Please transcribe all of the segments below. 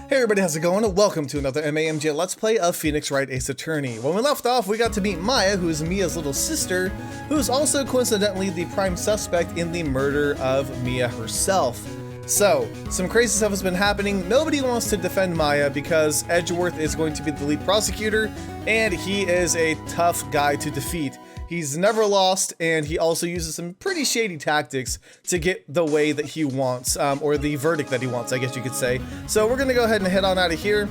Hey everybody, how's it going? Welcome to another MAMJ Let's Play of Phoenix Wright Ace Attorney. When we left off, we got to meet Maya, who is Mia's little sister, who is also coincidentally the prime suspect in the murder of Mia herself. So, some crazy stuff has been happening. Nobody wants to defend Maya because Edgeworth is going to be the lead prosecutor, and he is a tough guy to defeat. He's never lost, and he also uses some pretty shady tactics to get the way that he wants, or the verdict that he wants, I guess you could say. So we're gonna go ahead and head on out of here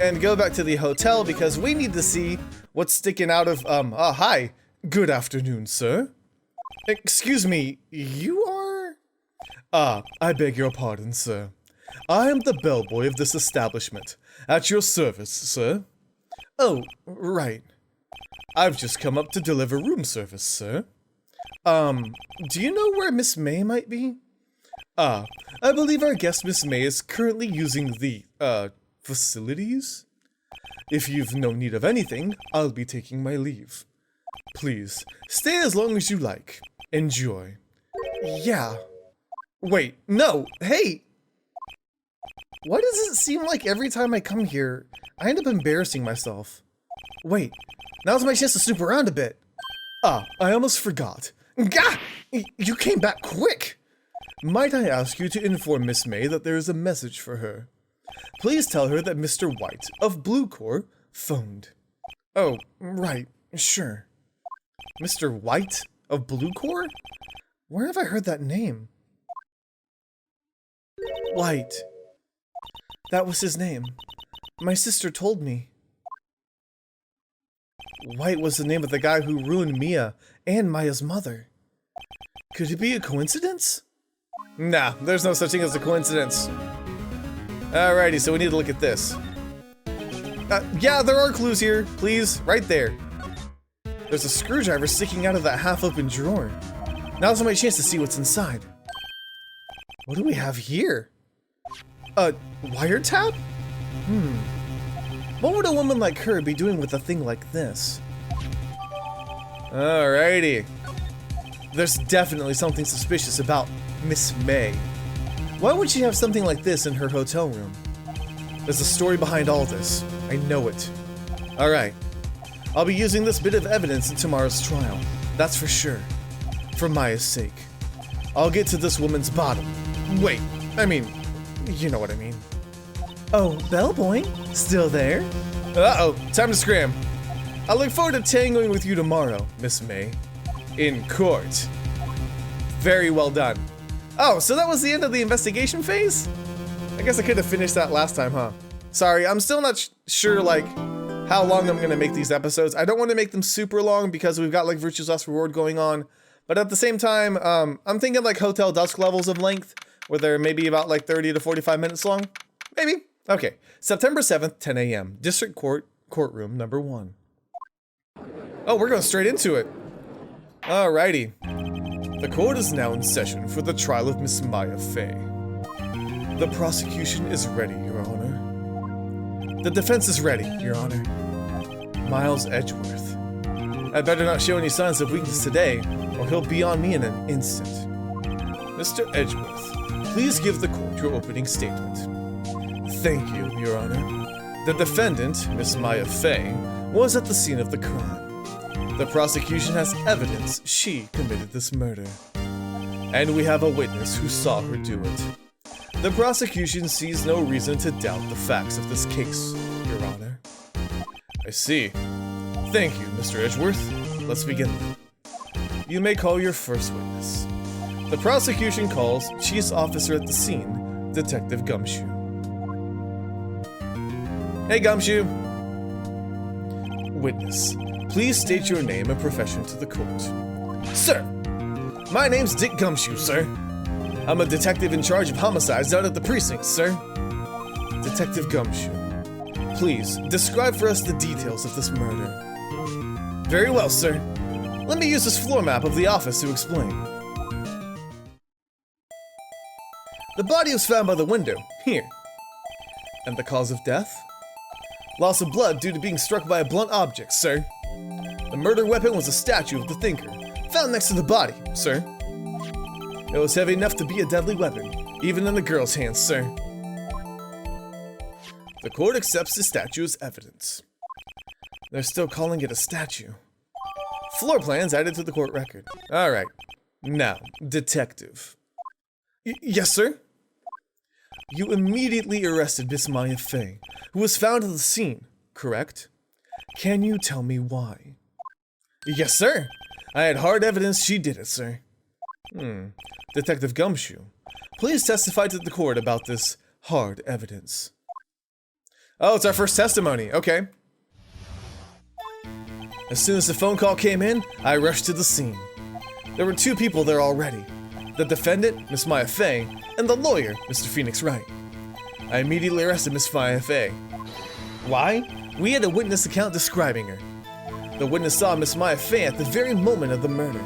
and go back to the hotel because we need to see what's sticking out of, hi. Good afternoon, sir. Excuse me, you are? I beg your pardon, sir. I am the bellboy of this establishment. At your service, sir. Oh, right. I've just come up to deliver room service, sir. Do you know where Miss May might be? I believe our guest Miss May is currently using the, facilities? If you've no need of anything, I'll be taking my leave. Please, stay as long as you like. Enjoy. Yeah. Wait, no, hey! Why does it seem like every time I come here, I end up embarrassing myself? Wait. Now's my chance to snoop around a bit. I almost forgot. Gah! You came back quick! Might I ask you to inform Miss May that there is a message for her? Please tell her that Mr. White of Blue Corps phoned. Oh, right, sure. Mr. White of Blue Corps? Where have I heard that name? White. That was his name. My sister told me. White was the name of the guy who ruined Mia and Maya's mother. Could it be a coincidence? Nah, there's no such thing as a coincidence. Alrighty, so we need to look at this. Yeah, there are clues here. Please, right there. There's a screwdriver sticking out of that half-open drawer. Now's my chance to see what's inside. What do we have here? A wiretap? What would a woman like her be doing with a thing like this? Alrighty. There's definitely something suspicious about Miss May. Why would she have something like this in her hotel room? There's a story behind all this. I know it. Alright. I'll be using this bit of evidence in tomorrow's trial. That's for sure. For Maya's sake. I'll get to this woman's bottom. Wait, I mean, you know what I mean. Oh, bellboy? Still there? Uh-oh, time to scram. I look forward to tangoing with you tomorrow, Miss May. In court. Very well done. Oh, so that was the end of the investigation phase? I guess I could have finished that last time, huh? Sorry, I'm still not sure, like, how long I'm gonna make these episodes. I don't want to make them super long because we've got, like, Virtue's Last Reward going on. But at the same time, I'm thinking, like, Hotel Dusk levels of length, where they're maybe about, like, 30 to 45 minutes long. Maybe. Okay, September 7th, 10 a.m. District Court, Courtroom number 1. Oh, we're going straight into it. Alrighty. The court is now in session for the trial of Miss Maya Fey. The prosecution is ready, Your Honor. The defense is ready, Your Honor. Miles Edgeworth. I better not show any signs of weakness today, or he'll be on me in an instant. Mr. Edgeworth, please give the court your opening statement. Thank you, Your Honor. The defendant, Miss Maya Fey, was at the scene of the crime. The prosecution has evidence she committed this murder. And we have a witness who saw her do it. The prosecution sees no reason to doubt the facts of this case, Your Honor. I see. Thank you, Mr. Edgeworth. Let's begin then. You may call your first witness. The prosecution calls Chief Officer at the scene, Detective Gumshoe. Hey, Gumshoe. Witness, please state your name and profession to the court. Sir, my name's Dick Gumshoe, sir. I'm a detective in charge of homicides down at the precinct, sir. Detective Gumshoe, please describe for us the details of this murder. Very well, sir. Let me use this floor map of the office to explain. The body was found by the window, here. And the cause of death? Loss of blood due to being struck by a blunt object, sir. The murder weapon was a statue of the thinker, found next to the body, sir. It was heavy enough to be a deadly weapon, even in the girl's hands, sir. The court accepts the statue as evidence. They're still calling it a statue. Floor plans added to the court record. Alright. Now, detective. Yes, sir? You immediately arrested Miss Maya Fey, who was found at the scene, correct? Can you tell me why? Yes, sir. I had hard evidence she did it, sir. Detective Gumshoe, please testify to the court about this hard evidence. Oh, it's our first testimony. Okay. As soon as the phone call came in, I rushed to the scene. There were 2 people there already. The defendant, Miss Maya Fey, and the lawyer, Mr. Phoenix Wright. I immediately arrested Miss Maya Fey. Why? We had a witness account describing her. The witness saw Miss Maya Fey at the very moment of the murder.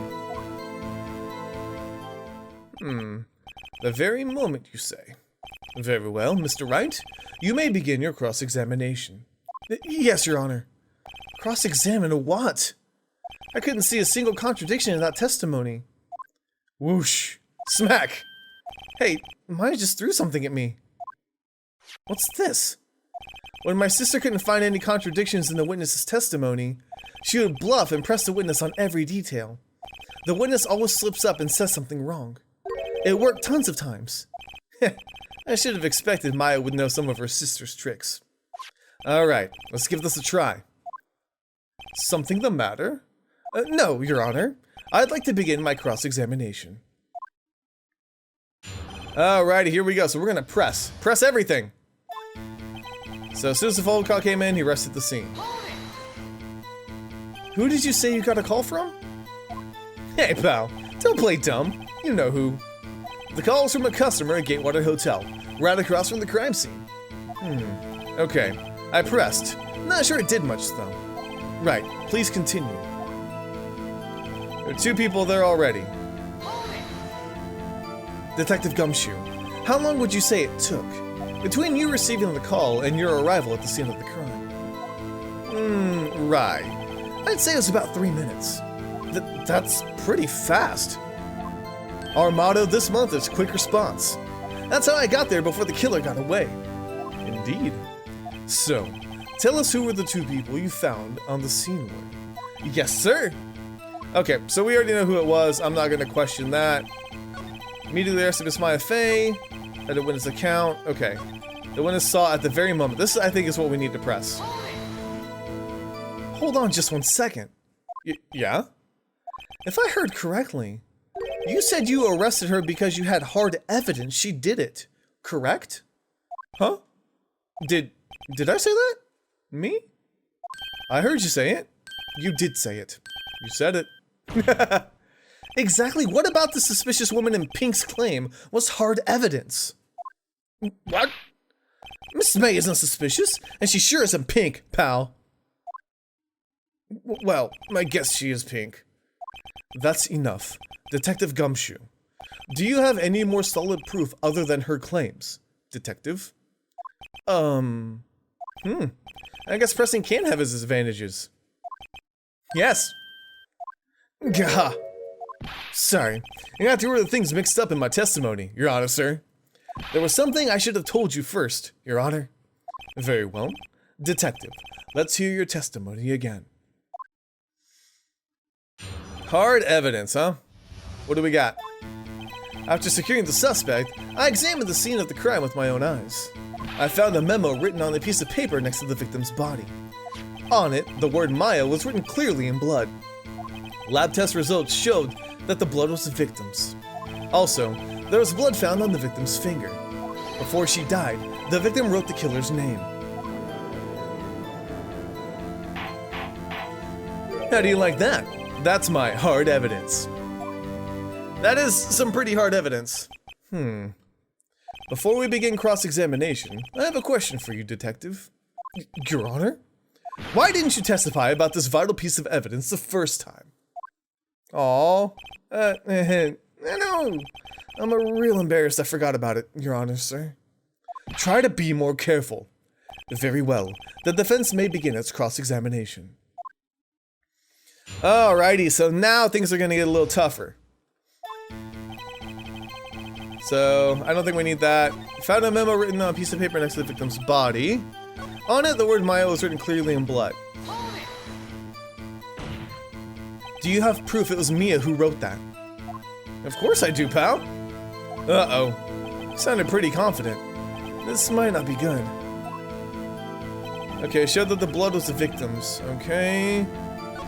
The very moment, you say? Very well, Mr. Wright. You may begin your cross-examination. Yes, Your Honor. Cross-examine what? I couldn't see a single contradiction in that testimony. Whoosh. Smack. Hey, Maya just threw something at me. What's this? When my sister couldn't find any contradictions in the witness's testimony, she would bluff and press the witness on every detail. The witness always slips up and says something wrong. It worked tons of times. I should have expected Maya would know some of her sister's tricks. Alright, let's give this a try. Something the matter? No, Your Honor. I'd like to begin my cross-examination. Alrighty, here we go. So we're gonna press everything. So as soon as the phone call came in, he arrested the scene. Who did you say you got a call from? Hey, pal, don't play dumb. You know who. The call was from a customer at Gatewater Hotel, right across from the crime scene. Okay, I pressed. Not sure it did much, though. Right, please continue. There are 2 people there already. Detective Gumshoe, how long would you say it took between you receiving the call and your arrival at the scene of the crime? Right. I'd say it was about 3 minutes. That's pretty fast. Our motto this month is quick response. That's how I got there before the killer got away. Indeed. So, tell us who were the 2 people you found on the scene with. Yes, sir. Okay, so we already know who it was. I'm not going to question that. Immediately arrested Miss Maya Fey. Had a witness account. Okay. The witness saw at the very moment. This, I think, is what we need to press. Hold on just 1 second. Yeah? If I heard correctly, you said you arrested her because you had hard evidence she did it, correct? Huh? Did I say that? Me? I heard you say it. You did say it. You said it. Exactly what about the suspicious woman in pink's claim was hard evidence? What? Miss May isn't suspicious, and she sure isn't pink, pal. Well, I guess she is pink. That's enough. Detective Gumshoe. Do you have any more solid proof other than her claims, detective? I guess pressing can have its advantages. Yes. Gah. Sorry, I got 2 other things mixed up in my testimony, Your Honor, sir. There was something I should have told you first, Your Honor. Very well. Detective, let's hear your testimony again. Hard evidence, huh? What do we got? After securing the suspect, I examined the scene of the crime with my own eyes. I found a memo written on a piece of paper next to the victim's body. On it, the word Maya was written clearly in blood. Lab test results showed that the blood was the victim's. Also, there was blood found on the victim's finger. Before she died, the victim wrote the killer's name. How do you like that? That's my hard evidence. That is some pretty hard evidence. Before we begin cross-examination, I have a question for you, Detective. Your Honor? Why didn't you testify about this vital piece of evidence the first time? Aww. No. I'm real embarrassed I forgot about it, Your Honor, sir. Try to be more careful. Very well. The defense may begin its cross-examination. Alrighty, so now things are gonna get a little tougher. So, I don't think we need that. Found a memo written on a piece of paper next to the victim's body. On it, the word Maya was written clearly in blood. Do you have proof it was Mia who wrote that? Of course I do, pal. Uh-oh. You sounded pretty confident. This might not be good. Okay, showed that the blood was the victim's. Okay.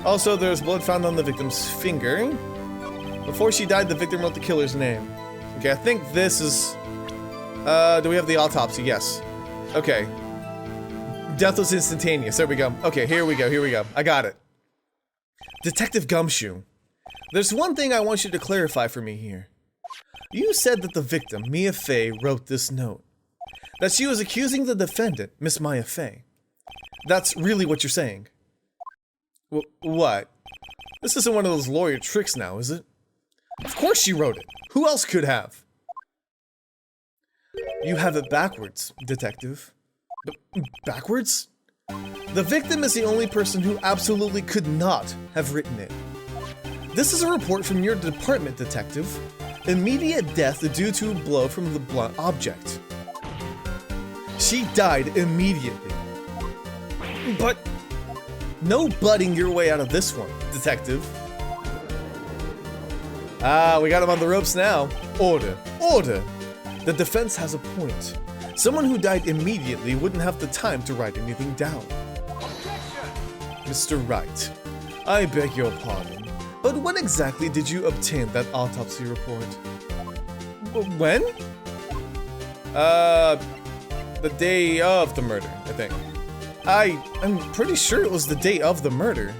Also, there's blood found on the victim's finger. Before she died, the victim wrote the killer's name. Okay, I think this is... do we have the autopsy? Yes. Okay. Death was instantaneous. There we go. Okay, here we go. I got it. Detective Gumshoe. There's one thing I want you to clarify for me here. You said that the victim, Mia Fey, wrote this note. That she was accusing the defendant, Miss Maya Fey. That's really what you're saying. What? This isn't one of those lawyer tricks now, is it? Of course she wrote it. Who else could have? You have it backwards, detective. Backwards? The victim is the only person who absolutely could not have written it. This is a report from your department, detective. Immediate death due to a blow from the blunt object. She died immediately. But no butting your way out of this one, detective. Ah, we got him on the ropes now. Order. Order. The defense has a point. Someone who died immediately wouldn't have the time to write anything down. Objection! Mr. Wright, I beg your pardon, but when exactly did you obtain that autopsy report? When? The day of the murder, I think. I'm pretty sure it was the day of the murder.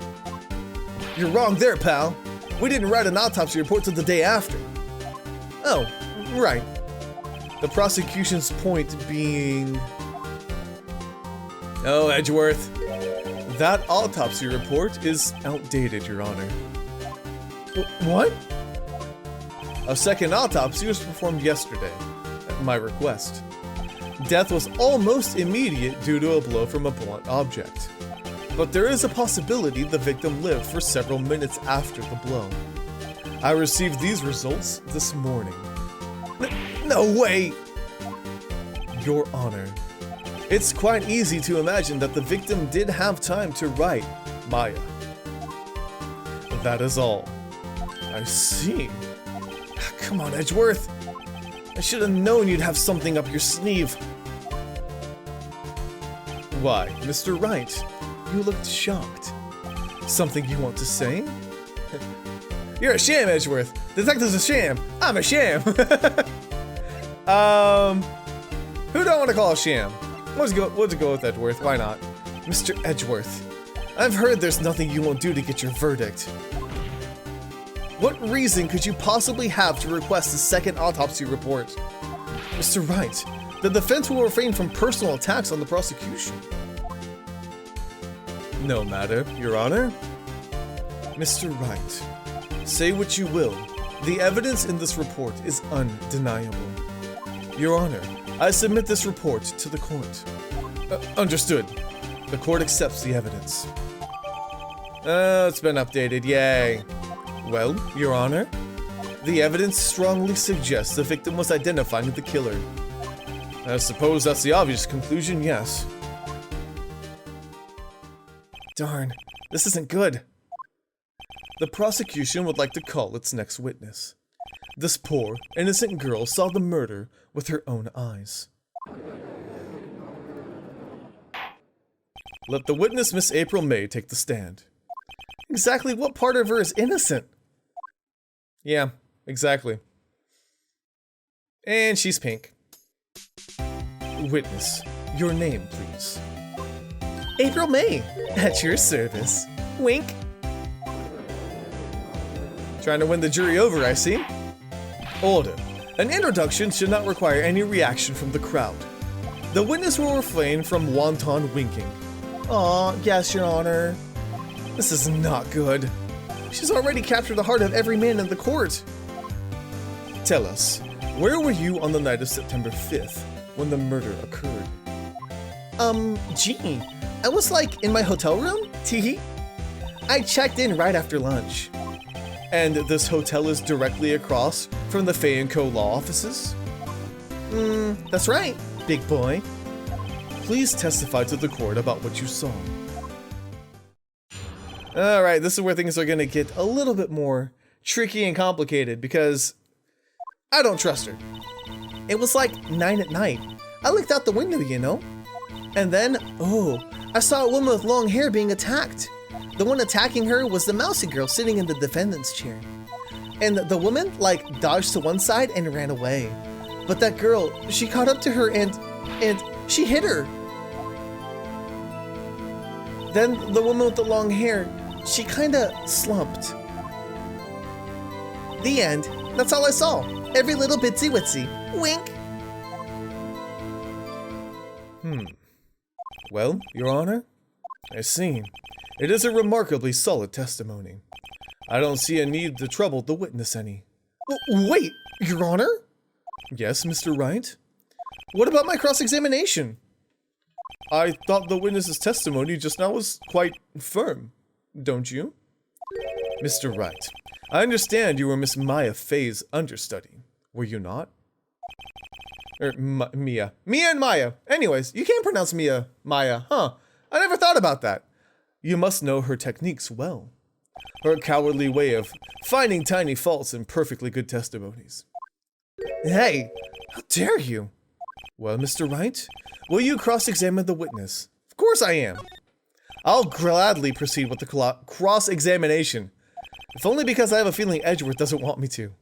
You're wrong there, pal. We didn't write an autopsy report till the day after. Oh, right. The prosecution's point being... Oh, Edgeworth. That autopsy report is outdated, Your Honor. What? A second autopsy was performed yesterday, at my request. Death was almost immediate due to a blow from a blunt object. But there is a possibility the victim lived for several minutes after the blow. I received these results this morning. No way! Your Honor, it's quite easy to imagine that the victim did have time to write Maya. That is all. I see. Come on, Edgeworth. I should have known you'd have something up your sleeve. Why, Mr. Wright, you looked shocked. Something you want to say? You're a sham, Edgeworth. Detective's a sham. I'm a sham. Who do I want to call a sham? Let's go with Edgeworth. Why not? Mr. Edgeworth, I've heard there's nothing you won't do to get your verdict. What reason could you possibly have to request a second autopsy report? Mr. Wright, the defense will refrain from personal attacks on the prosecution. No matter, Your Honor. Mr. Wright, say what you will. The evidence in this report is undeniable. Your Honor, I submit this report to the court. Understood. The court accepts the evidence. It's been updated, yay. Well, Your Honor, the evidence strongly suggests the victim was identifying the killer. I suppose that's the obvious conclusion, yes. Darn, this isn't good. The prosecution would like to call its next witness. This poor, innocent girl saw the murder with her own eyes. Let the witness, Miss April May, take the stand. Exactly what part of her is innocent? Yeah, exactly. And she's pink. Witness, your name, please. April May, at your service. Wink. Trying to win the jury over, I see. Order. An introduction should not require any reaction from the crowd. The witness will refrain from wanton winking. Aw, yes, Your Honor. This is not good. She's already captured the heart of every man in the court. Tell us, where were you on the night of September 5th when the murder occurred? Gee, I was like in my hotel room, teehee. I checked in right after lunch. And this hotel is directly across from the Fay & Co. law offices? That's right, big boy. Please testify to the court about what you saw. Alright, this is where things are gonna get a little bit more tricky and complicated because I don't trust her. It was like 9 at night. I looked out the window, you know? And then, I saw a woman with long hair being attacked. The one attacking her was the mousy girl sitting in the defendant's chair. And the woman, like, dodged to one side and ran away. But that girl, she caught up to her and she hit her. Then the woman with the long hair, she kinda slumped. The end. That's all I saw. Every little bitsy witsy. Wink. Well, Your Honor, I see. It is a remarkably solid testimony. I don't see a need to trouble the witness any. Wait, Your Honor? Yes, Mr. Wright? What about my cross-examination? I thought the witness's testimony just now was quite firm, don't you? Mr. Wright, I understand you were Miss Maya Fay's understudy, were you not? Mia. Mia and Maya. Anyways, you can't pronounce Maya, huh? I never thought about that. You must know her techniques well. Her cowardly way of finding tiny faults in perfectly good testimonies. Hey, how dare you? Well, Mr. Wright, will you cross-examine the witness? Of course I am. I'll gladly proceed with the cross-examination. If only because I have a feeling Edgeworth doesn't want me to.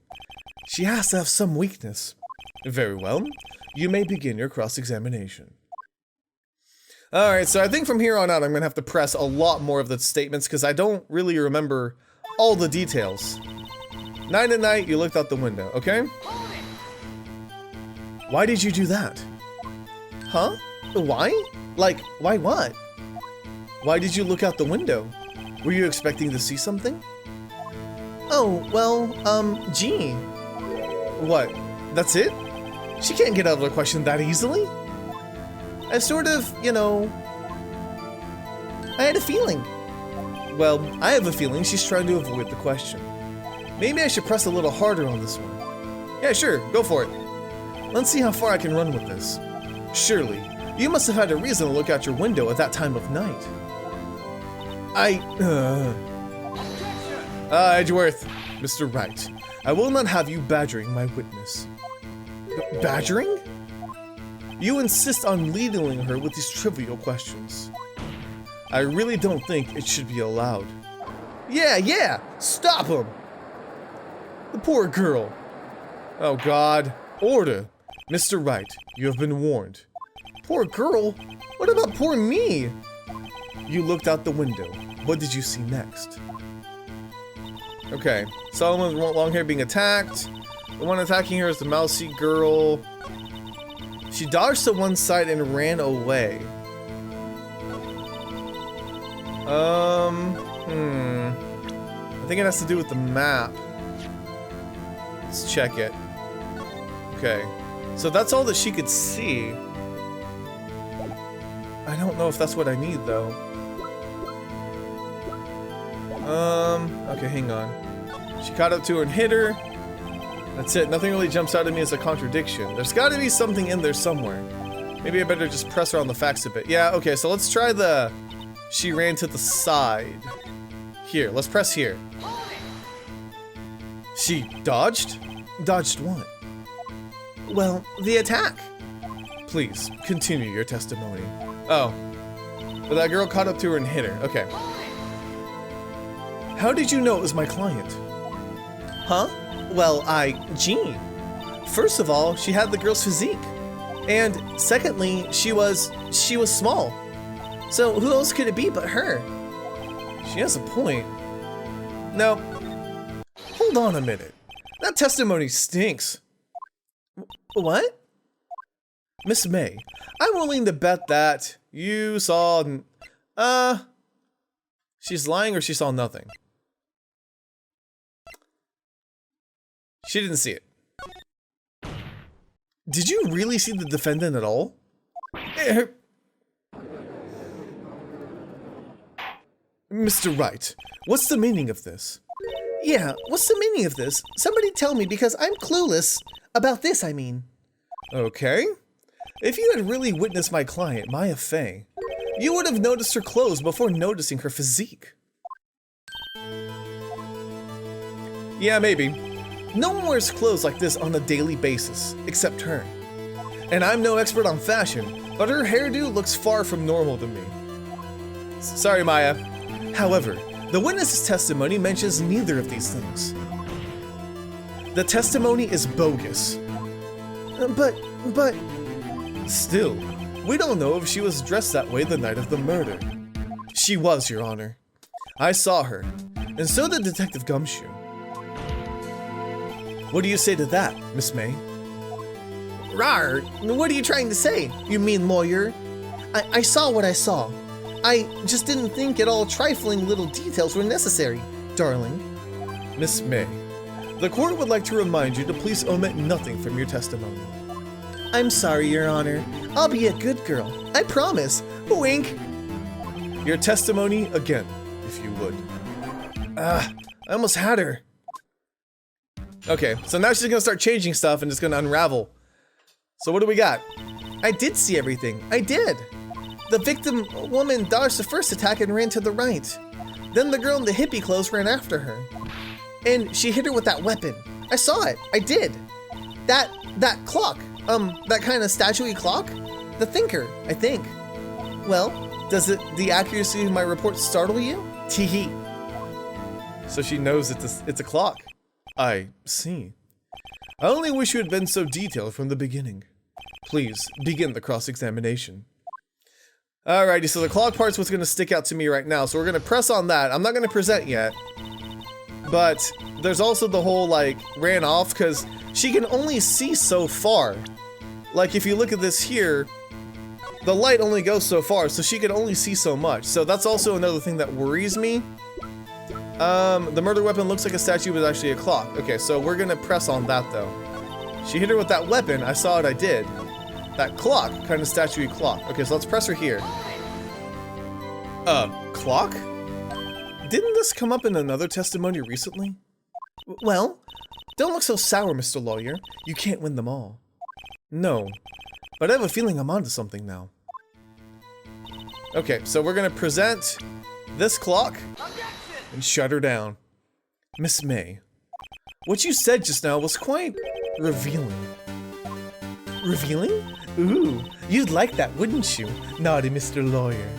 She has to have some weakness. Very well. You may begin your cross-examination. Alright, so I think from here on out I'm gonna have to press a lot more of the statements because I don't really remember all the details. 9 at night, you looked out the window, okay? Why did you do that? Huh? Why? Like, why what? Why did you look out the window? Were you expecting to see something? Oh, well, gee. What? That's it? She can't get out of the question that easily. I sort of, you know, I had a feeling. Well, I have a feeling she's trying to avoid the question. Maybe I should press a little harder on this one. Yeah, sure, go for it. Let's see how far I can run with this. Surely, you must have had a reason to look out your window at that time of night. Edgeworth, Mr. Wright, I will not have you badgering my witness. Badgering? You insist on needling her with these trivial questions. I really don't think it should be allowed. Yeah, stop him! The poor girl. Oh God, order. Mr. Wright, you have been warned. Poor girl? What about poor me? You looked out the window. What did you see next? Okay, Solomon's long hair being attacked. The one attacking her is the mousy girl. She dodged to one side and ran away. I think it has to do with the map. Let's check it. Okay, so that's all that she could see. I don't know if that's what I need though. Okay, hang on. She caught up to her and hit her. That's it, nothing really jumps out at me as a contradiction. There's gotta be something in there somewhere. Maybe I better just press her on the facts a bit. Yeah, okay, so let's try the... She ran to the side. Here, let's press here. She dodged? Dodged what? Well, the attack. Please, continue your testimony. Oh. But that girl caught up to her and hit her. Okay. How did you know it was my client? Huh? Well, gee. First of all, she had the girl's physique. And secondly, she was small. So who else could it be but her? She has a point. No. Hold on a minute. That testimony stinks. What? Miss May, I'm willing to bet that you saw... She's lying or she saw nothing. She didn't see it. Did you really see the defendant at all? Mr. Wright, what's the meaning of this? Yeah, what's the meaning of this? Somebody tell me because I'm clueless about this, I mean. Okay. If you had really witnessed my client, Maya Fey, you would have noticed her clothes before noticing her physique. Yeah, maybe. No one wears clothes like this on a daily basis, except her. And I'm no expert on fashion, but her hairdo looks far from normal to me. Sorry, Maya. However, the witness's testimony mentions neither of these things. The testimony is bogus. But... Still, we don't know if she was dressed that way the night of the murder. She was, Your Honor. I saw her, and so did Detective Gumshoe. What do you say to that, Miss May? Rawr, what are you trying to say, you mean lawyer? I saw what I saw. I just didn't think all trifling little details were necessary, darling. Miss May, the court would like to remind you to please omit nothing from your testimony. I'm sorry, Your Honor. I'll be a good girl. I promise. Wink. Your testimony again, if you would. I almost had her. Okay, so now she's gonna start changing stuff and it's gonna unravel. So what do we got? I did see everything. I did. The victim woman dodged the first attack and ran to the right. Then the girl in the hippie clothes ran after her. And she hit her with that weapon. I saw it. I did. That clock. That kind of statuey clock? The thinker, I think. Well, does the accuracy of my report startle you? Teehee. So she knows it's a clock. I see. I only wish you had been so detailed from the beginning. Please, begin the cross-examination. Alrighty, so the clock part's what's gonna stick out to me right now, so we're gonna press on that. I'm not gonna present yet. But there's also the whole, like, ran off, because she can only see so far. Like, if you look at this here, the light only goes so far, so she can only see so much. So that's also another thing that worries me. The murder weapon looks like a statue, but actually a clock. Okay, so we're gonna press on that, though. She hit her with that weapon. I saw it, I did. That clock, kind of statuey clock. Okay, so let's press her here. Clock? Didn't this come up in another testimony recently? Well, don't look so sour, Mr. Lawyer. You can't win them all. No, but I have a feeling I'm onto something now. Okay, so we're gonna present this clock and shut her down. Miss May, what you said just now was quite revealing. Revealing? Ooh, you'd like that, wouldn't you, naughty Mr. Lawyer?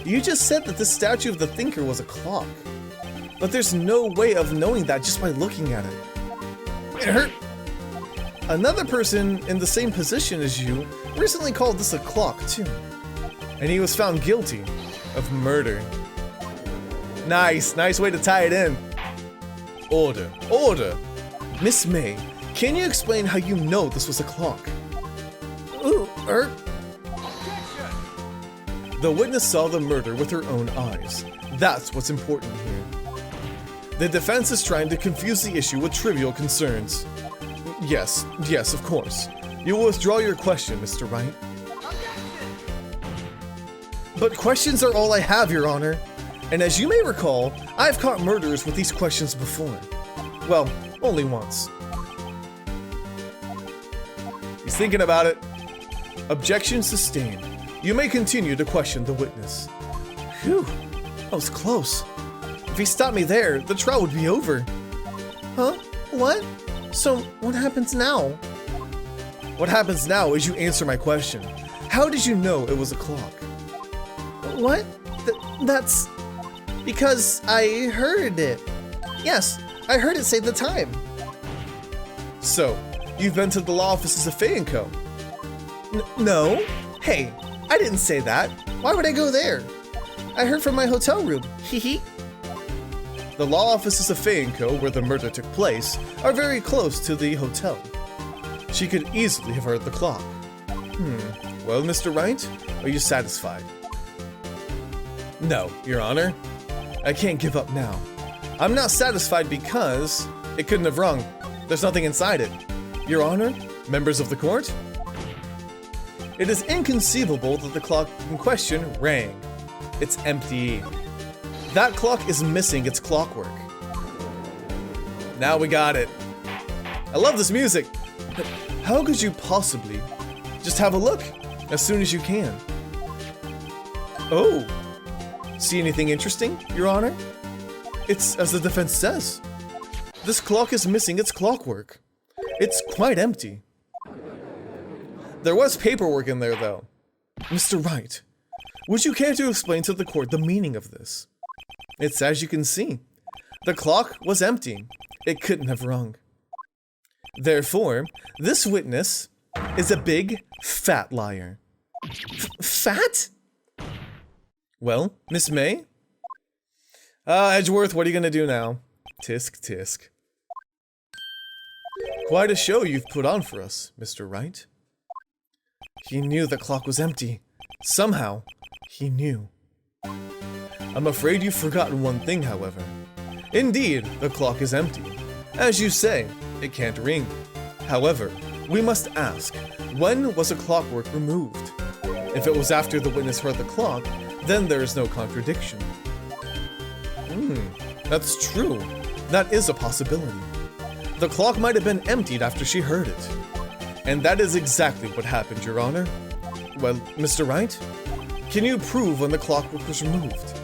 You just said that the statue of the thinker was a clock. But there's no way of knowing that just by looking at it. It hurt. Another person in the same position as you recently called this a clock too. And he was found guilty of murder. Nice way to tie it in. Order. Miss May, can you explain how you know this was a clock? Ooh, The witness saw the murder with her own eyes. That's what's important here. The defense is trying to confuse the issue with trivial concerns. Yes, of course. You will withdraw your question, Mr. Wright. But questions are all I have, Your Honor. And as you may recall, I've caught murderers with these questions before. Well, only once. He's thinking about it. Objection sustained. You may continue to question the witness. Phew, that was close. If he stopped me there, the trial would be over. Huh? What? So, what happens now? What happens now is you answer my question. How did you know it was a clock? What? That's... because I heard it. Yes, I heard it say the time. So, you've been to the law offices of Fay & Co.? No. Hey, I didn't say that. Why would I go there? I heard from my hotel room. Hee. The law offices of Fay & Co., where the murder took place, are very close to the hotel. She could easily have heard the clock. Well, Mr. Wright, are you satisfied? No, Your Honor. I can't give up now. I'm not satisfied because it couldn't have rung. There's nothing inside it. Your Honor, members of the court? It is inconceivable that the clock in question rang. It's empty. That clock is missing its clockwork. Now we got it. I love this music. But how could you possibly Just have a look, as soon as you can. Oh, see anything interesting, Your Honor? It's as the defense says. This clock is missing its clockwork. It's quite empty. There was paperwork in there, though. Mr. Wright, would you care to explain to the court the meaning of this? It's as you can see. The clock was empty. It couldn't have rung. Therefore, this witness is a big, fat liar. Fat? Well, Miss May? Edgeworth, what are you gonna do now? Tisk, tisk. Quite a show you've put on for us, Mr. Wright. He knew the clock was empty. Somehow, he knew. I'm afraid you've forgotten one thing, however. Indeed, the clock is empty. As you say, it can't ring. However, we must ask, when was the clockwork removed? If it was after the witness heard the clock, then there is no contradiction. That's true. That is a possibility. The clock might have been emptied after she heard it. And that is exactly what happened, Your Honor. Well, Mr. Wright, can you prove when the clockwork was removed?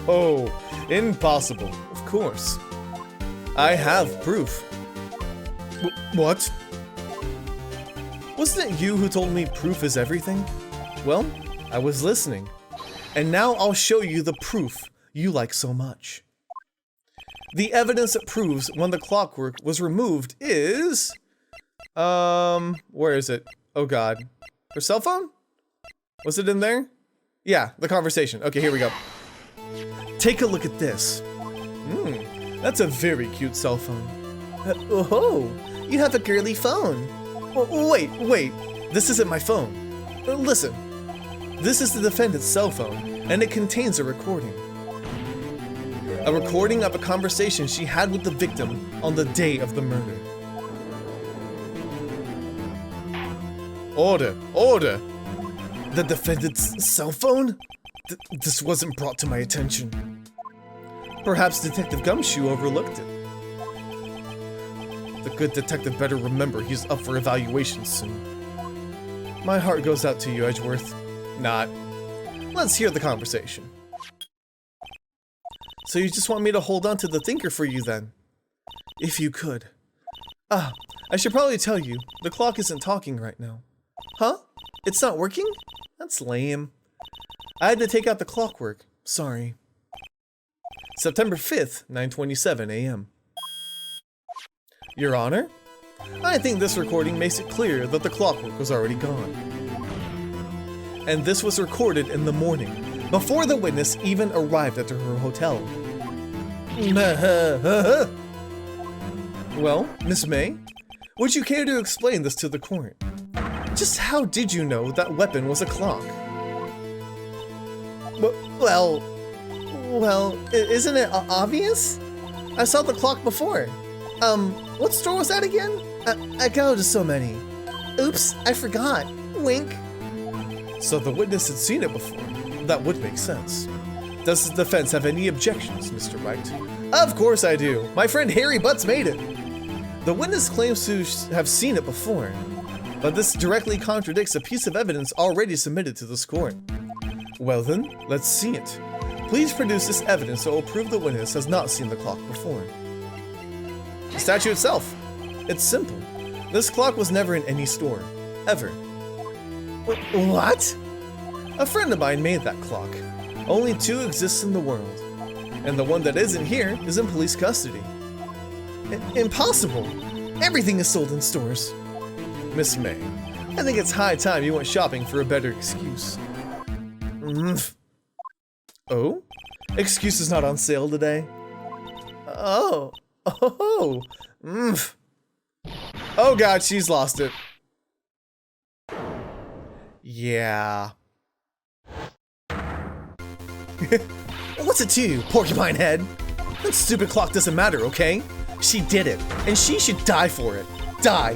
Oh, impossible, of course. I have proof. What? Wasn't it you who told me proof is everything? Well, I was listening. And now I'll show you the proof you like so much. The evidence that proves when the clockwork was removed is... where is it? Oh god. Her cell phone? Was it in there? Yeah, the conversation. Okay, here we go. Take a look at this. That's a very cute cell phone. Oh, you have a girly phone. Wait. This isn't my phone. Listen. This is the defendant's cell phone, and it contains a recording. A recording of a conversation she had with the victim on the day of the murder. Order! The defendant's cell phone? This wasn't brought to my attention. Perhaps Detective Gumshoe overlooked it. The good detective better remember he's up for evaluation soon. My heart goes out to you, Edgeworth. Not. Let's hear the conversation. So you just want me to hold on to the thinker for you then? If you could. I should probably tell you, the clock isn't talking right now. Huh? It's not working? That's lame. I had to take out the clockwork. Sorry. September 5th, 9:27 a.m. Your Honor, I think this recording makes it clear that the clockwork was already gone. And this was recorded in the morning, before the witness even arrived at her hotel. Well, Miss May, would you care to explain this to the court? Just how did you know that weapon was a clock? Well, isn't it obvious? I saw the clock before. What store was that again? I go to so many. Oops, I forgot. Wink. So the witness had seen it before. That would make sense. Does the defense have any objections, Mr. Wright? Of course I do. My friend Harry Butts made it. The witness claims to have seen it before, but this directly contradicts a piece of evidence already submitted to this court. Well then, let's see it. Please produce this evidence that will prove the witness has not seen the clock before. The statue itself. It's simple. This clock was never in any store. Ever. What? A friend of mine made that clock. Only 2 exist in the world. And the one that isn't here is in police custody. Impossible! Everything is sold in stores. Miss May, I think it's high time you went shopping for a better excuse. Oh? Excuse is not on sale today? Oh god, she's lost it. Yeah. What's it to you, porcupine head? That stupid clock doesn't matter, okay? She did it, and she should die for it. Die!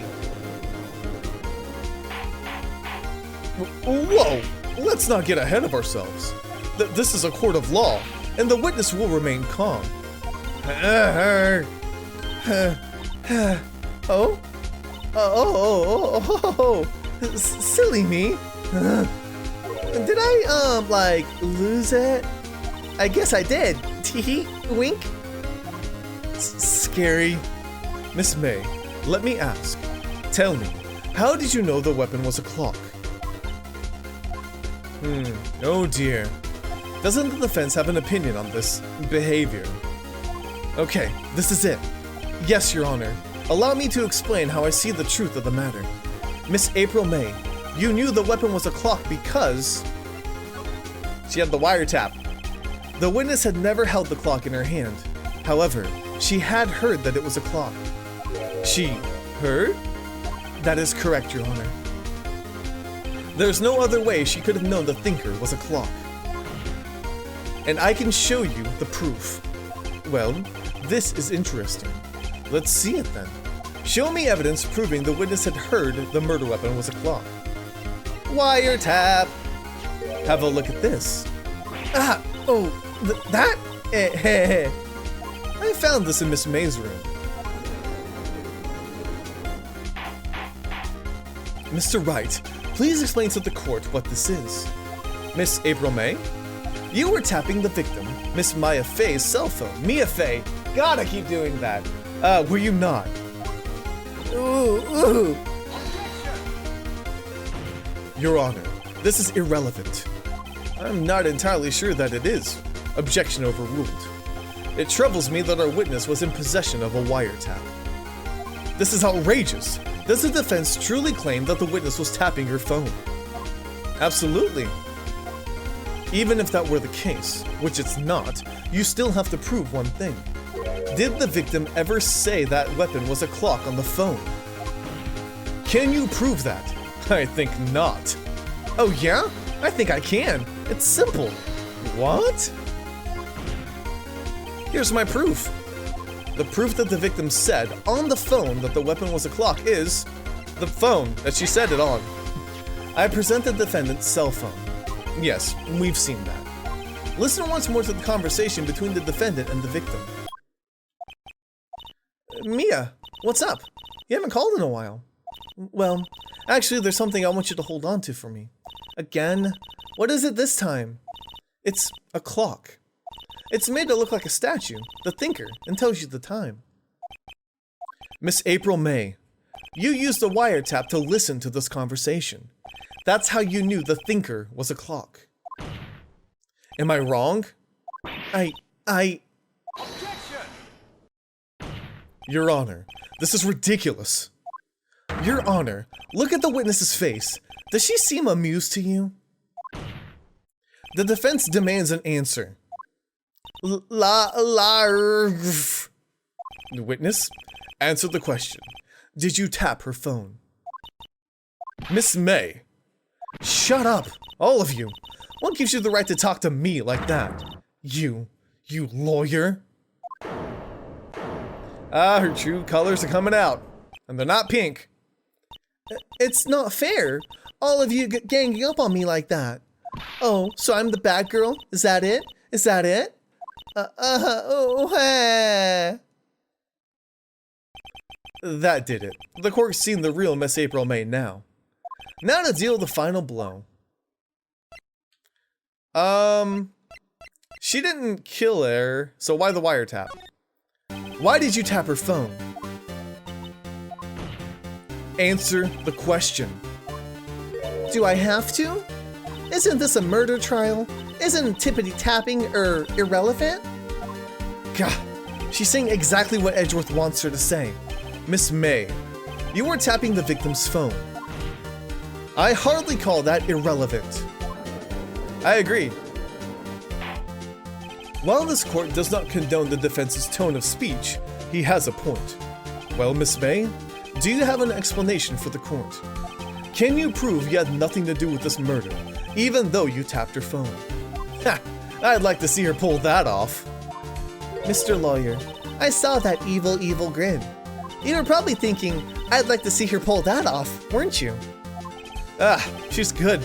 Whoa! Let's not get ahead of ourselves. This is a court of law, and the witness will remain calm. Oh? Silly me. Did I, like, lose it? I guess I did. Tee wink. Scary. Miss May, let me ask. Tell me, how did you know the weapon was a clock? Oh dear. Doesn't the defense have an opinion on this behavior? Okay, this is it. Yes, Your Honor. Allow me to explain how I see the truth of the matter. Miss April May, you knew the weapon was a clock because she had the wiretap. The witness had never held the clock in her hand. However, she had heard that it was a clock. She heard? That is correct, Your Honor. There's no other way she could have known the thinker was a clock. And I can show you the proof. Well, this is interesting. Let's see it then. Show me evidence proving the witness had heard the murder weapon was a clock. Wiretap! Have a look at this. That? I found this in Miss May's room. Mr. Wright, please explain to the court what this is. Miss April May? You were tapping the victim, Miss Maya Faye's cell phone. Mia Faye. Gotta keep doing that. Were you not? Ooh. Your Honor, this is irrelevant. I'm not entirely sure that it is. Objection overruled. It troubles me that our witness was in possession of a wiretap. This is outrageous. Does the defense truly claim that the witness was tapping her phone? Absolutely. Even if that were the case, which it's not, you still have to prove one thing. Did the victim ever say that weapon was a clock on the phone? Can you prove that? I think not. Oh yeah? I think I can. It's simple. What? Here's my proof. The proof that the victim said on the phone that the weapon was a clock is the phone that she said it on. I present the defendant's cell phone. Yes, we've seen that. Listen once more to the conversation between the defendant and the victim. Mia, what's up? You haven't called in a while. Well, actually, there's something I want you to hold on to for me. Again? What is it this time? It's a clock. It's made to look like a statue, the thinker, and tells you the time. Miss April May, you used the wiretap to listen to this conversation. That's how you knew the thinker was a clock. Am I wrong? Objection! Your Honor, this is ridiculous. Your Honor, look at the witness's face. Does she seem amused to you? The defense demands an answer. The witness, answer the question. Did you tap her phone? Miss May. Shut up, all of you. What gives you the right to talk to me like that? You lawyer. Her true colors are coming out. And they're not pink. It's not fair. All of you ganging up on me like that. Oh, so I'm the bad girl? Is that it? Is that it? That did it. The court's seen the real Miss April May now. Now to deal the final blow. She didn't kill her, so why the wiretap? Why did you tap her phone? Answer the question. Do I have to? Isn't this a murder trial? Isn't tippity-tapping irrelevant? God, she's saying exactly what Edgeworth wants her to say. Miss May, you were tapping the victim's phone. I hardly call that irrelevant. I agree. While this court does not condone the defense's tone of speech, he has a point. Well, Miss May, do you have an explanation for the court? Can you prove you had nothing to do with this murder, even though you tapped her phone? Ha! I'd like to see her pull that off. Mr. Lawyer, I saw that evil grin. You were probably thinking, I'd like to see her pull that off, weren't you? She's good.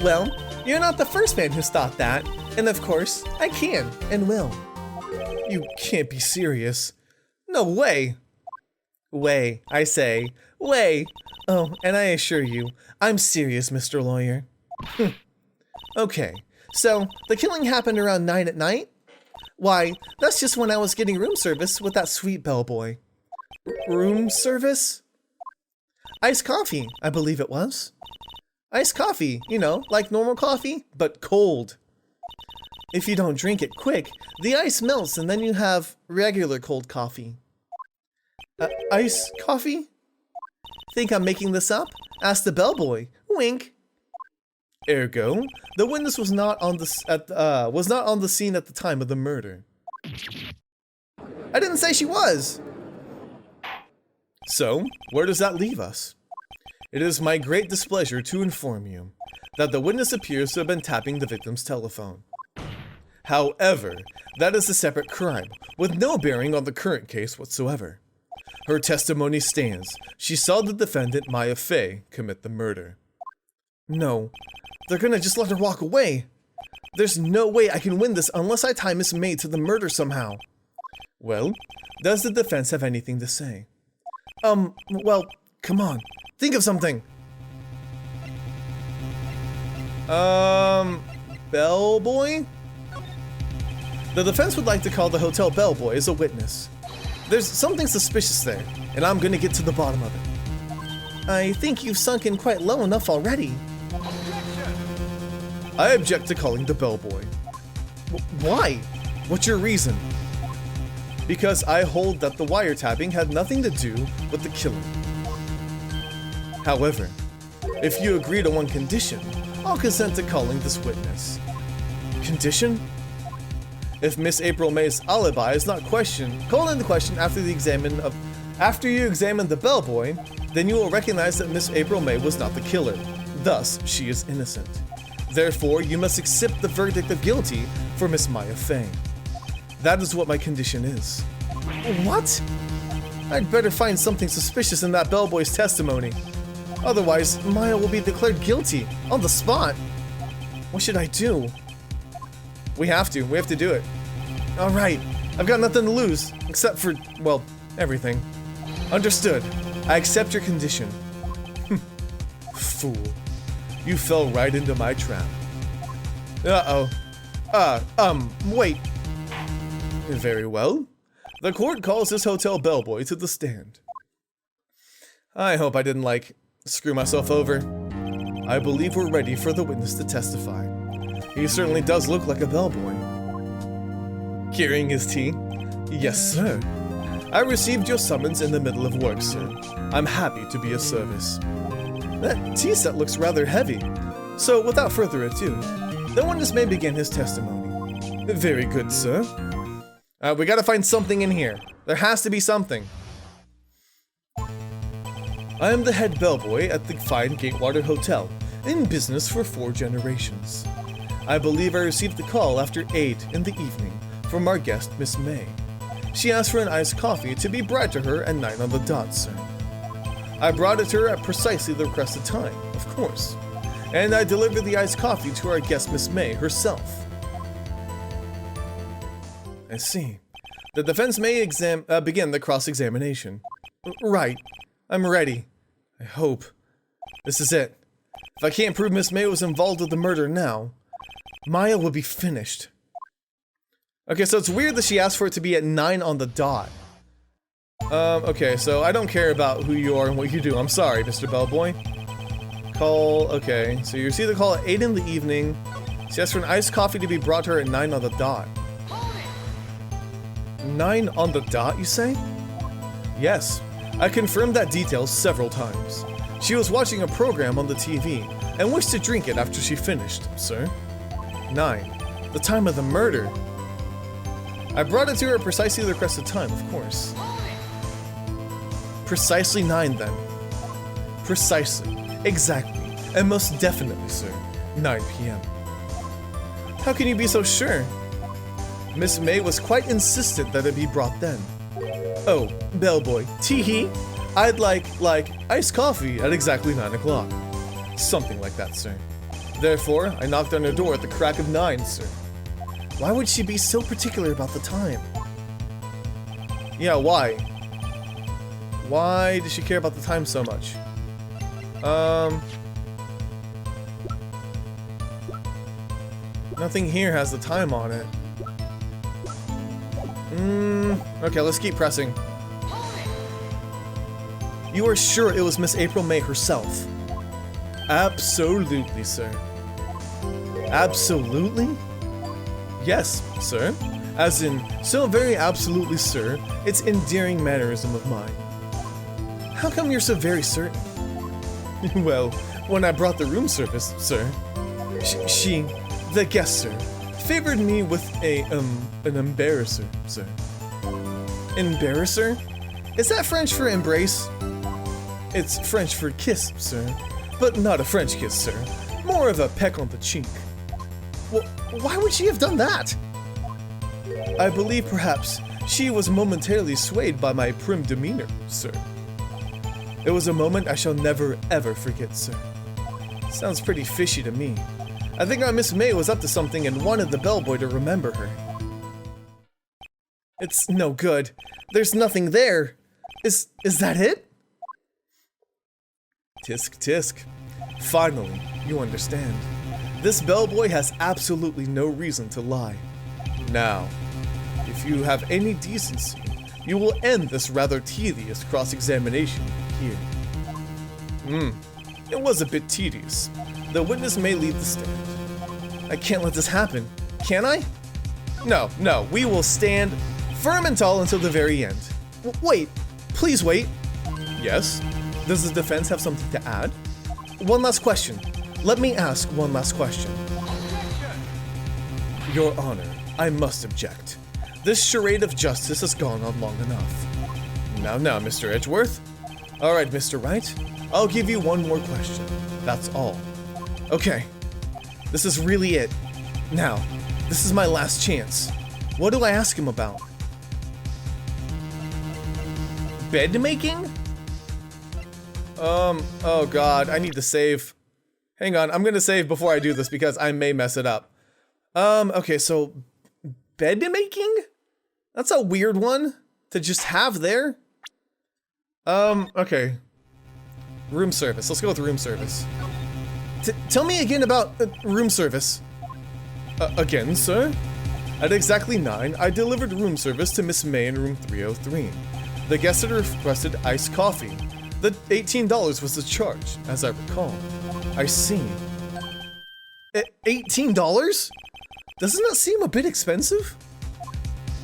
Well, you're not the first man who's thought that, and of course, I can and will. You can't be serious. No way. Way, I say. Way. Oh, and I assure you, I'm serious, Mr. Lawyer. Okay, so the killing happened around 9 at night? Why, that's just when I was getting room service with that sweet bellboy. Room service? Iced coffee, I believe it was. Iced coffee, you know, like normal coffee, but cold. If you don't drink it quick, the ice melts and then you have regular cold coffee. Iced coffee? Think I'm making this up? Ask the bellboy. Wink. Ergo, the witness was not on the scene at the time of the murder. I didn't say she was. So, where does that leave us? It is my great displeasure to inform you that the witness appears to have been tapping the victim's telephone. However, that is a separate crime, with no bearing on the current case whatsoever. Her testimony stands. She saw the defendant, Maya Fey, commit the murder. No, they're gonna just let her walk away. There's no way I can win this unless I tie Miss May to the murder somehow. Well, does the defense have anything to say? Well, come on, think of something. Bellboy? The defense would like to call the hotel bellboy as a witness. There's something suspicious there, and I'm gonna get to the bottom of it. I think you've sunk in quite low enough already. I object to calling the bellboy. Why? What's your reason? Because I hold that the wiretapping had nothing to do with the killing. However, if you agree to one condition, I'll consent to calling this witness. Condition? If Miss April May's alibi is not called into question after you examine the bellboy, then you will recognize that Miss April May was not the killer. Thus, she is innocent. Therefore, you must accept the verdict of guilty for Miss Maya Fey. That is what my condition is. What? I'd better find something suspicious in that bellboy's testimony. Otherwise, Maya will be declared guilty on the spot. What should I do? We have to do it. Alright, I've got nothing to lose, except for, well, everything. Understood. I accept your condition. Fool. You fell right into my trap. Wait. Very well. The court calls this hotel bellboy to the stand. I hope I didn't, screw myself over. I believe we're ready for the witness to testify. He certainly does look like a bellboy. Carrying his tea? Yes, sir. I received your summons in the middle of work, sir. I'm happy to be of service. That tea set looks rather heavy. So, without further ado, the witness may begin his testimony. Very good, sir. We gotta find something in here. There has to be something. I am the head bellboy at the fine Gatewater Hotel, in business for 4 generations. I believe I received the call after 8 in the evening from our guest, Miss May. She asked for an iced coffee to be brought to her at 9 on the dot, sir. I brought it to her at precisely the requested time, of course, and I delivered the iced coffee to our guest, Miss May, herself. I see. The defense may begin the cross-examination. Right. I'm ready. I hope. This is it. If I can't prove Miss May was involved with the murder now, Maya will be finished. Okay, so it's weird that she asked for it to be at 9 on the dot. Okay, so I don't care about who you are and what you do. I'm sorry, Mr. Bellboy. Call, okay, so you receive the call at 8 in the evening. She asked for an iced coffee to be brought to her at 9 on the dot. 9 on the dot, you say? Yes, I confirmed that detail several times. She was watching a program on the TV and wished to drink it after she finished, sir. 9, the time of the murder. I brought it to her at precisely the requested time, of course. Precisely 9 then. Precisely, exactly, and most definitely, sir, 9 p.m. How can you be so sure? Miss May was quite insistent that it be brought then. Oh, bellboy, tee-hee, I'd like iced coffee at exactly 9 o'clock. Something like that, sir. Therefore, I knocked on her door at the crack of 9, sir. Why would she be so particular about the time? Yeah, why? Why does she care about the time so much? Nothing here has the time on it. Okay, let's keep pressing. You are sure it was Miss April May herself? Absolutely, sir. Absolutely? Yes, sir. As in, so very absolutely, sir, it's endearing mannerism of mine. How come you're so very certain? Well, when I brought the room service, sir, she, the guest, sir, favored me with an embarrasser, sir. Embarrasser? Is that French for embrace? It's French for kiss, sir. But not a French kiss, sir. More of a peck on the cheek. Well, why would she have done that? I believe perhaps she was momentarily swayed by my prim demeanor, sir. It was a moment I shall never ever forget, sir. Sounds pretty fishy to me. I think our Miss May was up to something and wanted the bellboy to remember her. It's no good. There's nothing there. Is that it? Tisk tisk. Finally, you understand. This bellboy has absolutely no reason to lie. Now, if you have any decency, you will end this rather tedious cross-examination here. It was a bit tedious. The witness may leave the stand. I can't let this happen, can I? No, we will stand firm and tall until the very end. Wait, please wait. Yes? Does the defense have something to add? One last question. Let me ask one last question. Your Honor, I must object. This charade of justice has gone on long enough. Now, Mr. Edgeworth. All right, Mr. Wright. I'll give you one more question. That's all. Okay. This is really it. Now, this is my last chance. What do I ask him about? Bed making? Oh god, I need to save. Hang on, I'm gonna save before I do this because I may mess it up. Okay, so bed making? That's a weird one to just have there. Okay. Room service, let's go with room service. Tell me again about room service. Again, sir? At exactly 9, I delivered room service to Miss May in room 303. The guest had requested iced coffee. The $18 was the charge, as I recall. I see. $18? Doesn't that seem a bit expensive?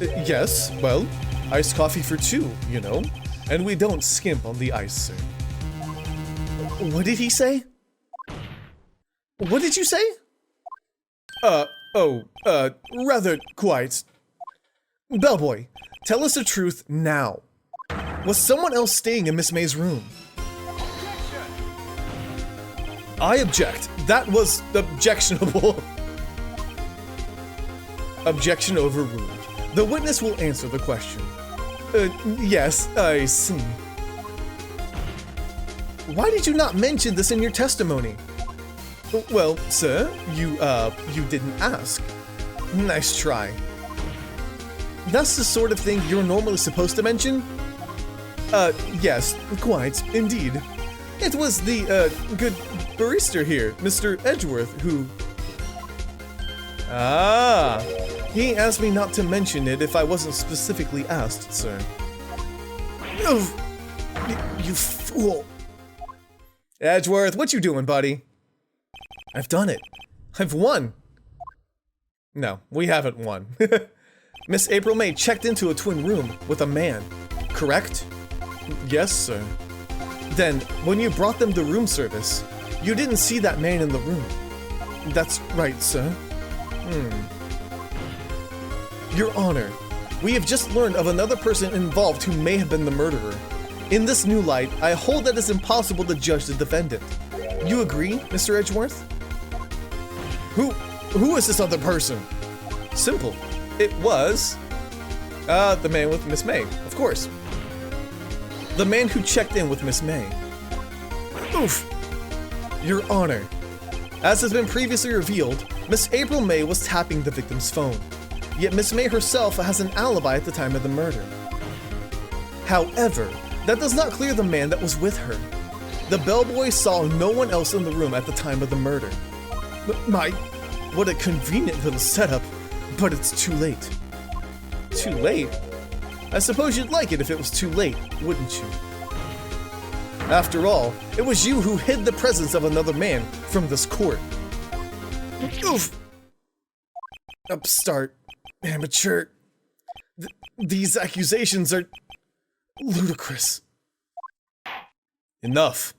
Yes, well, iced coffee for 2, you know. And we don't skimp on the ice, sir. What did he say? What did you say? Rather quite. Bellboy, tell us the truth now. Was someone else staying in Miss May's room? I object. That was objectionable. Objection overruled. The witness will answer the question. Yes, I see. Why did you not mention this in your testimony? Well, sir, you didn't ask. Nice try. That's the sort of thing you're normally supposed to mention? Yes, quite, indeed. It was the, good barrister here, Mr. Edgeworth, who... Ah, he asked me not to mention it if I wasn't specifically asked, sir. You fool. Edgeworth, what you doing, buddy? I've done it. I've won. No, we haven't won. Miss April May checked into a twin room with a man, correct? Yes, sir. Then, when you brought them to room service, you didn't see that man in the room. That's right, sir. Your Honor, we have just learned of another person involved who may have been the murderer. In this new light, I hold that it's impossible to judge the defendant. You agree, Mr. Edgeworth? Who is this other person? Simple. It was... the man with Miss May, of course. The man who checked in with Miss May. Oof. Your Honor, as has been previously revealed, Miss April May was tapping the victim's phone. Yet Miss May herself has an alibi at the time of the murder. However, That does not clear the man that was with her. The bellboy saw no one else in the room at the time of the murder. What a convenient little setup, but it's too late. Too late? I suppose you'd like it if it was too late, wouldn't you? After all, it was you who hid the presence of another man from this court. Oof! Upstart. Amateur. These accusations are ludicrous. Enough.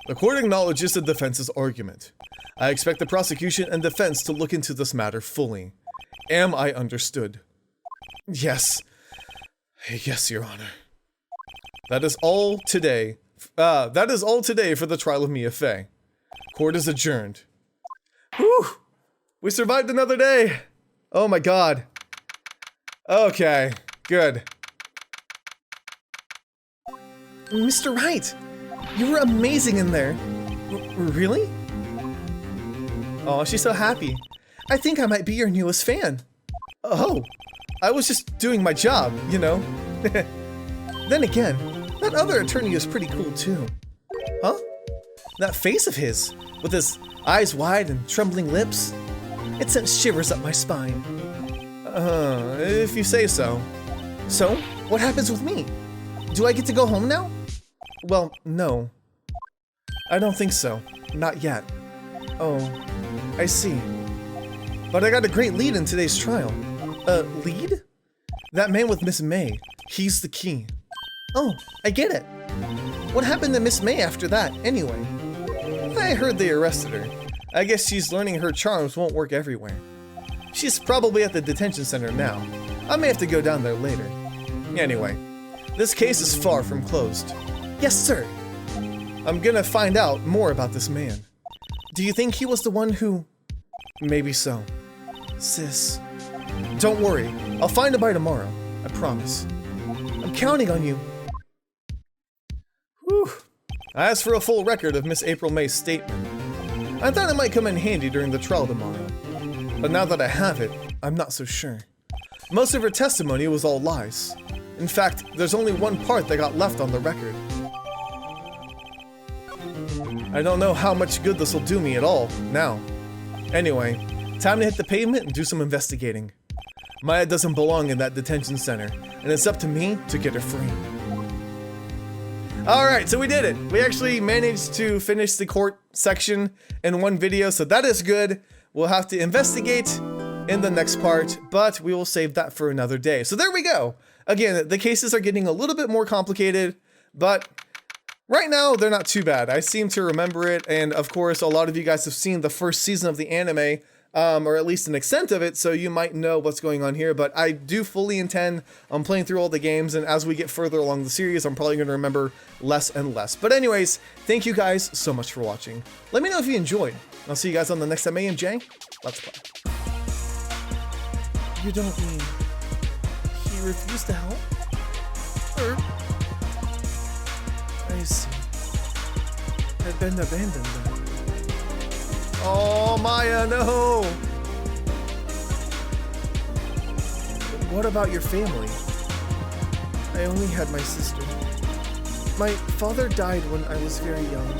The court acknowledges the defense's argument. I expect the prosecution and defense to look into this matter fully. Am I understood? Yes. Yes, Your Honor. That is all today. That is all today for the trial of Mia Fey. Court is adjourned. Whew! We survived another day! Oh my god. Okay, good. Mr. Wright! You were amazing in there. Really? Oh, she's so happy. I think I might be your newest fan. Oh, I was just doing my job, you know. Then again, that other attorney is pretty cool too. Huh? That face of his, with his eyes wide and trembling lips, it sent shivers up my spine. If you say so. So, what happens with me? Do I get to go home now? Well, no. I don't think so. Not yet. Oh, I see. But I got a great lead in today's trial. Lead? That man with Miss May. He's the key. Oh, I get it. What happened to Miss May after that, anyway? I heard they arrested her. I guess she's learning her charms won't work everywhere. She's probably at the detention center now. I may have to go down there later. Anyway, this case is far from closed. Yes, sir. I'm gonna find out more about this man. Do you think he was the one who... Maybe so. Sis. Don't worry. I'll find him by tomorrow. I promise. I'm counting on you. Whew. I asked for a full record of Miss April May's statement. I thought it might come in handy during the trial tomorrow. But now that I have it, I'm not so sure. Most of her testimony was all lies. In fact, there's only one part that got left on the record. I don't know how much good this will do me at all, now. Anyway, time to hit the pavement and do some investigating. Maya doesn't belong in that detention center, and it's up to me to get her free. Alright, so we did it! We actually managed to finish the court section in one video, so that is good. We'll have to investigate in the next part, but we will save that for another day. So there we go! Again, the cases are getting a little bit more complicated, but right now they're not too bad. I seem to remember it, and of course a lot of you guys have seen the first season of the anime, or at least an extent of it, so you might know what's going on here, but I do fully intend on playing through all the games, and as we get further along the series, I'm probably going to remember less and less. But anyways, thank you guys so much for watching. Let me know if you enjoyed. I'll see you guys on the next AMJ. Let's play. You don't mean he refused to help? Or... I see. Had been abandoned then. Oh, Maya, no! What about your family? I only had my sister. My father died when I was very young.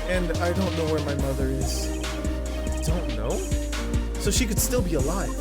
And I don't know where my mother is. Don't know? So she could still be alive.